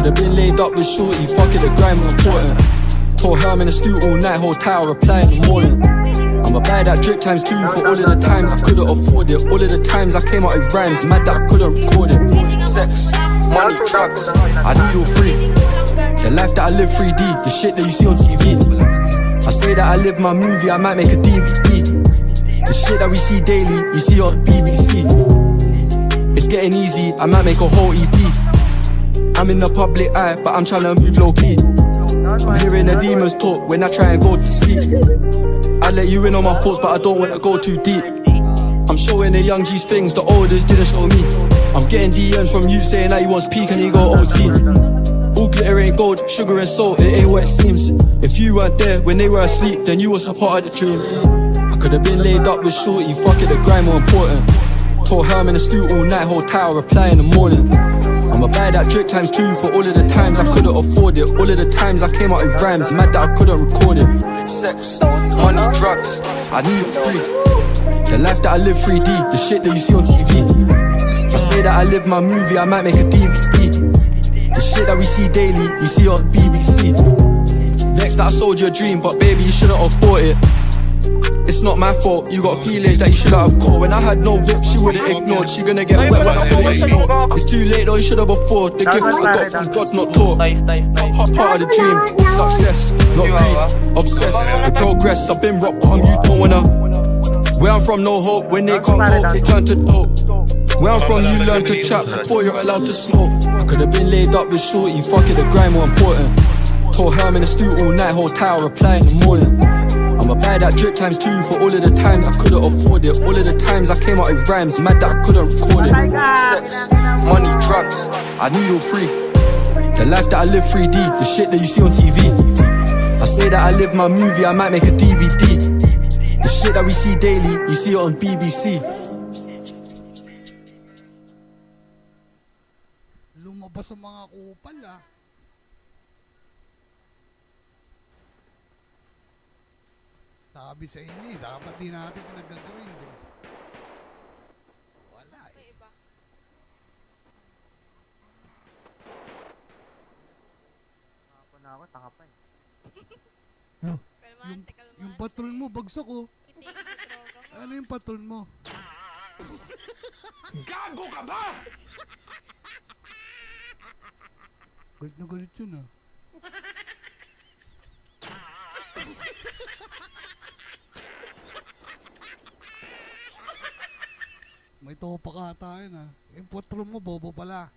could've been laid up with shorty, fuck it, the grind was important. Told her I'm in the stew all night, hold tight, I'll reply in the morning. I'ma buy that drip times 2 for all of the times I couldn't afford it. All of the times I came out with rhymes, mad that I couldn't record it. Sex, money, drugs, I need all three. The life that I live 3D, the shit that you see on TV. I say that I live my movie, I might make a DVD. The shit that we see daily, you see on BBC. It's getting easy, I might make a whole EP. I'm in the public eye, but I'm tryna move low key. I'm hearing the demons talk when I try and go to sleep. I let you in on my thoughts, but I don't wanna go too deep. I'm showing the young G's things the olders didn't show me. I'm getting DMs from you saying that he wants peak and he go OT. All glitter ain't gold, sugar and salt, it ain't what it seems. If you weren't there when they were asleep, then you was a part of the dream. I could've been laid up with shorty, fuck it, the grind more important. Told her I'm in the stew all night, hold tight, I'll reply in the morning. I'ma buy that drip times 2 for all of the times I couldn't afford it. All of the times I came out with rhymes, mad that I couldn't record it. Sex, money, drugs, I need it free. The life that I live 3D, the shit that you see on TV. I say that I live my movie, I might make a DVD. The shit that we see daily, you see on BBC. Next that I sold you a dream, but baby you shouldn't have bought it. It's not my fault, you got feelings that you should have caught. When I had no whip, she wouldn't ignored. She gonna get wet when I couldn't ignore. It's too late though, you should've before. The gift I got from God's not taught. Part of the dream, success, not greed. Obsessed with progress, I've been rock bottom, you don't wanna. Where I'm from, no hope, when they can't cope, they turn to dope. Where I'm from, you learn to trap before you're allowed to smoke. I could've been laid up with shorty, fuck it, the grind more important. Told her I'm in the stew all night, hold tight, I'll reply in the morning. I'ma buy that drip times 2 for all of the times I couldn't afford it. All of the times I came out with rhymes, mad that I couldn't record it. Sex, money, drugs, I need all three. The life that I live 3D, the shit that you see on TV. I say that I live my movie, I might make a DVD. The shit that we see daily, you see it on BBC. Lumabas ang mga kupal ah. Sabi sa inyo, dapat din natin pinagagawin eh. Wala eh. Ako na ako, tanga pa eh. Yung patron mo, bagsak oh. Ano yung patron mo? Gago ka ba? Galit na galit yun ah. May topa ka tayo na. Yung patron mo, bobo pala.